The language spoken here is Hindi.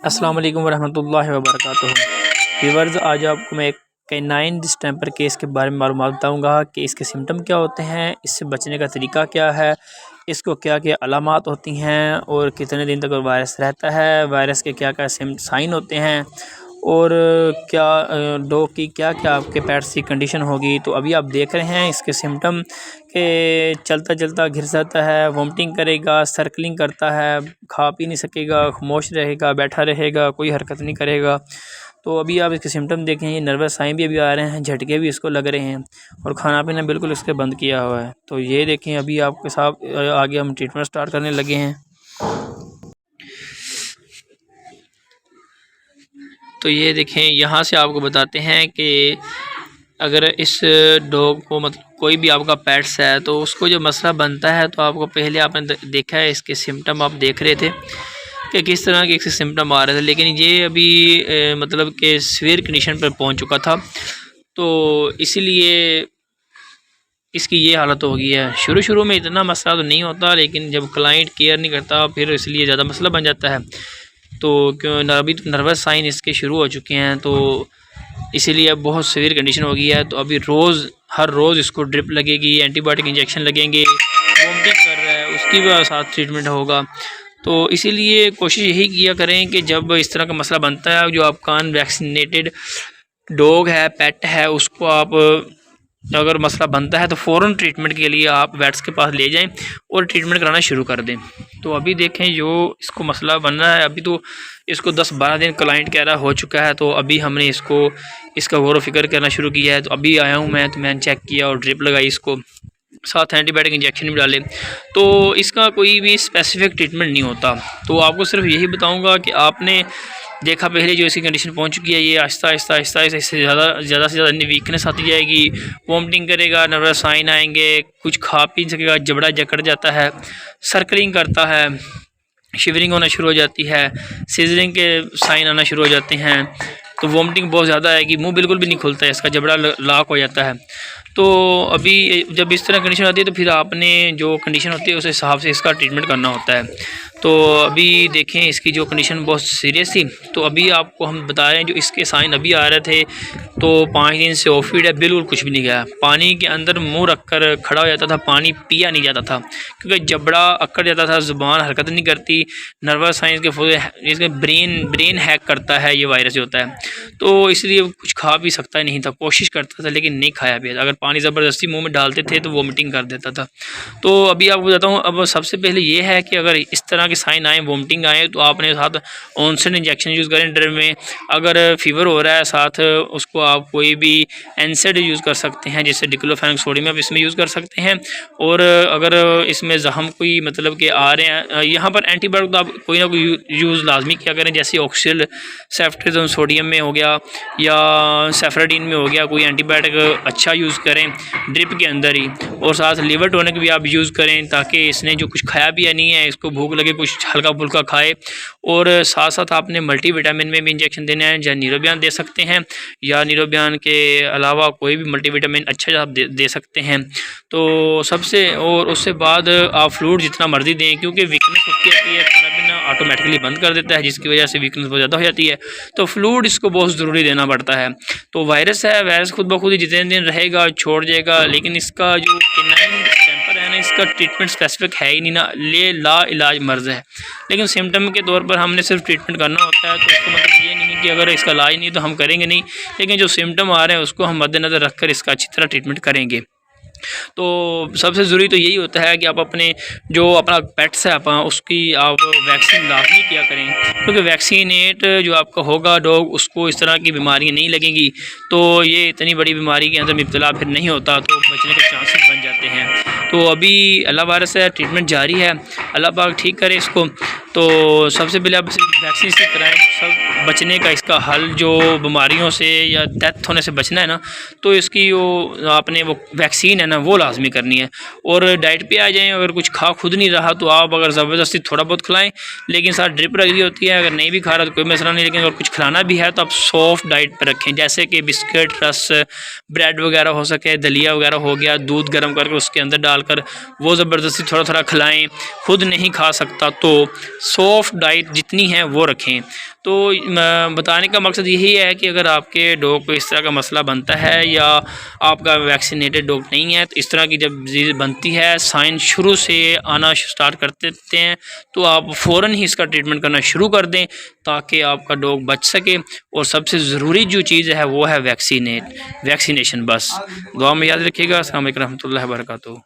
अस्सलाम वालेकुम वरहमतुल्लाहि वबरकातुहू। व्यूअर्स, आज आपको मैं एक कैनाइन डिस्टेंपर केस के बारे में मालूमात बताऊंगा कि इसके सिम्टम क्या होते हैं, इससे बचने का तरीका क्या है, इसको क्या क्या अलामात होती हैं और कितने दिन तक वायरस रहता है, वायरस के क्या क्या साइन होते हैं और क्या डॉग की क्या क्या आपके पेट्स की कंडीशन होगी। तो अभी आप देख रहे हैं इसके सिम्टम के चलता चलता घिर जाता है, वोमिटिंग करेगा, सर्कलिंग करता है, खा पी नहीं सकेगा, खामोश रहेगा, बैठा रहेगा, कोई हरकत नहीं करेगा। तो अभी आप इसके सिम्टम देखें, ये नर्वस साइन भी अभी आ रहे हैं, झटके भी इसको लग रहे हैं और खाना पीना बिल्कुल इसके बंद किया हुआ है। तो ये देखें, अभी आपके साथ आगे हम ट्रीटमेंट स्टार्ट करने लगे हैं। तो ये देखें, यहाँ से आपको बताते हैं कि अगर इस डॉग को मतलब कोई भी आपका पेट्स है तो उसको जो मसला बनता है, तो आपको पहले आपने देखा है इसके सिम्टम आप देख रहे थे कि किस तरह के इसके सिम्टम आ रहे थे, लेकिन ये अभी मतलब कि सीवियर कंडीशन पर पहुंच चुका था। तो इसीलिए इसकी ये हालत हो गई है। शुरू शुरू में इतना मसला तो नहीं होता, लेकिन जब क्लाइंट केयर नहीं करता फिर इसलिए ज़्यादा मसला बन जाता है। तो क्यों अभी तो नर्वस साइन इसके शुरू हो चुके हैं, तो इसीलिए अब बहुत सीवियर कंडीशन हो गई है। तो अभी हर रोज़ इसको ड्रिप लगेगी, एंटीबायोटिक इंजेक्शन लगेंगे, वोमिटिंग कर रहा है उसकी भी साथ ट्रीटमेंट होगा। तो इसीलिए कोशिश यही किया करें कि जब इस तरह का मसला बनता है, जो आपका अनवैक्सीनेटेड डॉग है, पेट है, उसको आप अगर मसला बनता है तो फ़ौरन ट्रीटमेंट के लिए आप वेट्स के पास ले जाएं और ट्रीटमेंट कराना शुरू कर दें। तो अभी देखें, जो इसको मसला बन रहा है, अभी तो इसको 10-12 दिन क्लाइंट कह रहा हो चुका है, तो अभी हमने इसका गौर फिक्र करना शुरू किया है। तो अभी आया हूँ मैं, तो मैंने चेक किया और ड्रिप लगाई, इसको साथ एंटीबायोटिक इंजेक्शन भी डाले। तो इसका कोई भी स्पेसिफिक ट्रीटमेंट नहीं होता। तो आपको सिर्फ यही बताऊँगा कि आपने देखा पहले जो इसकी कंडीशन पहुंच चुकी है, ये आहिस्ता आहिस्ता आहिस्ता आहिस्ता इससे ज़्यादा से ज़्यादा वीकनेस आती जाएगी, वोमिटिंग करेगा, नर्वस साइन आएंगे, कुछ खा पी सकेगा, जबड़ा जकड़ जाता है, सर्कलिंग करता है, शिवरिंग होना शुरू हो जाती है, सीजरिंग के साइन आना शुरू हो जाते हैं। तो वोमिटिंग बहुत ज़्यादा आएगी, मुंह बिल्कुल भी नहीं खुलता है, इसका जबड़ा लॉक हो जाता है। तो अभी जब इस तरह कंडीशन आती है तो फिर आपने जो कंडीशन होती है उस हिसाब से इसका ट्रीटमेंट करना होता है। तो अभी देखें, इसकी जो कंडीशन बहुत सीरियस थी। तो अभी आपको हम बता रहे हैं, जो इसके साइन अभी आ रहे थे, तो 5 दिन से ऑफ फीड है, बिल्कुल कुछ भी नहीं गया, पानी के अंदर मुंह रखकर खड़ा हो जाता था, पानी पिया नहीं जाता था क्योंकि जबड़ा अकड़ जाता था, ज़ुबान हरकत नहीं करती। नर्वस साइंस के इसके ब्रेन हैक करता है ये वायरस होता है, तो इसलिए कुछ खा भी सकता नहीं था, कोशिश करता था लेकिन नहीं खाया भी। अगर पानी ज़बरदस्ती मुंह में डालते थे तो वोमिटिंग कर देता था। तो अभी आपको बताता हूँ, अब सबसे पहले ये है कि अगर इस तरह के साइन आए, वोमिटिंग आए, तो आपने साथ ऑनसेट इंजेक्शन यूज़ करें ड्रिप में। अगर फीवर हो रहा है साथ उसको आप कोई भी एनसेड यूज़ कर सकते हैं, जैसे डिक्लोफेनाक सोडियम आप इसमें यूज़ कर सकते हैं। और अगर इसमें जख्म कोई मतलब कि आ रहे हैं, यहाँ पर एंटीबायोटिक तो आप कोई ना कोई यूज़ लाजमी किया करें, जैसे ऑक्सील सेफ्ट्रिजम सोडियम में हो गया या सेफ्राडीन में हो गया, कोई एंटीबायोटिक अच्छा यूज़ करें ड्रिप के अंदर ही। और साथ लिवर टॉनिक भी आप यूज़ करें, ताकि इसने जो कुछ खाया भी नहीं है, इसको भूख लगे कुछ हल्का फुल्का खाए। और साथ साथ आपने मल्टीविटामिन में भी इंजेक्शन देना है, या नीरोबियान दे सकते हैं, या नीरोबियान के अलावा कोई भी मल्टीविटामिन अच्छा आप दे सकते हैं। तो सबसे और उससे बाद आप फ्लूइड जितना मर्जी दें, क्योंकि वीकनेस होती रहती है, खाना पीना ऑटोमेटिकली बंद कर देता है, जिसकी वजह से वीकनेस बहुत ज़्यादा हो जाती है। तो फ्लूइड इसको बहुत ज़रूरी देना पड़ता है। तो वायरस है, वायरस खुद ब खुद ही जितने दिन रहेगा छोड़ जाएगा, लेकिन इसका जो कैनाइन डिस्टेंपर है ना, इसका ट्रीटमेंट स्पेसिफिक है ही नहीं ना, ला इलाज मर्ज़ है। लेकिन सिम्टम के तौर पर हमने सिर्फ ट्रीटमेंट करना होता है। तो इसका मतलब ये नहीं कि अगर इसका इलाज नहीं तो हम करेंगे नहीं, लेकिन जो सिम्टम आ रहे हैं उसको हम मद्देनज़र रख कर इसका अच्छी तरह ट्रीटमेंट करेंगे। तो सबसे ज़रूरी तो यही होता है कि आप अपने जो अपना पेट्स है उसकी आप वैक्सीन लाजमी किया करें, क्योंकि वैक्सीनेट जो आपका होगा डॉग, उसको इस तरह की बीमारियां नहीं लगेंगी, तो ये इतनी बड़ी बीमारी के अंदर मुब्तला फिर नहीं होता, तो बचने के चांसेस बन जाते हैं। तो अभी अल्लाह वारस है, ट्रीटमेंट जारी है, अल्लाह पाक ठीक करे इसको। तो सबसे पहले आप वैक्सीन से कराएँ, सब बचने का इसका हल, जो बीमारियों से या डेथ होने से बचना है ना, तो इसकी वो आपने वो वैक्सीन है ना, वो लाजमी करनी है। और डाइट पे आ जाएं, अगर कुछ खा खुद नहीं रहा तो आप अगर ज़बरदस्ती थोड़ा बहुत खिलाएं, लेकिन साथ ड्रिप लगी होती है, अगर नहीं भी खा रहा तो कोई मसला नहीं, लेकिन अगर कुछ खिलाना भी है तो आप सॉफ्ट डाइट पर रखें, जैसे कि बिस्किट, रस, ब्रेड वगैरह हो सके, दलिया वगैरह हो गया, दूध गर्म करके उसके अंदर डालकर वो ज़बरदस्ती थोड़ा थोड़ा खिलाएँ। खुद नहीं खा सकता तो सॉफ्ट डाइट जितनी है वो रखें। तो बताने का मकसद यही है कि अगर आपके डॉग को इस तरह का मसला बनता है या आपका वैक्सीनेटेड डॉग नहीं है, तो इस तरह की जब डिजीज़ बनती है, साइन शुरू से आना स्टार्ट कर देते हैं, तो आप फ़ौरन ही इसका ट्रीटमेंट करना शुरू कर दें ताकि आपका डॉग बच सके। और सबसे ज़रूरी जो चीज़ है वो है वैक्सीनेशन। बस दुआ में याद रखिएगा। अस्सलाम वालेकुम रहमतुल्लाहि व बरकातहू।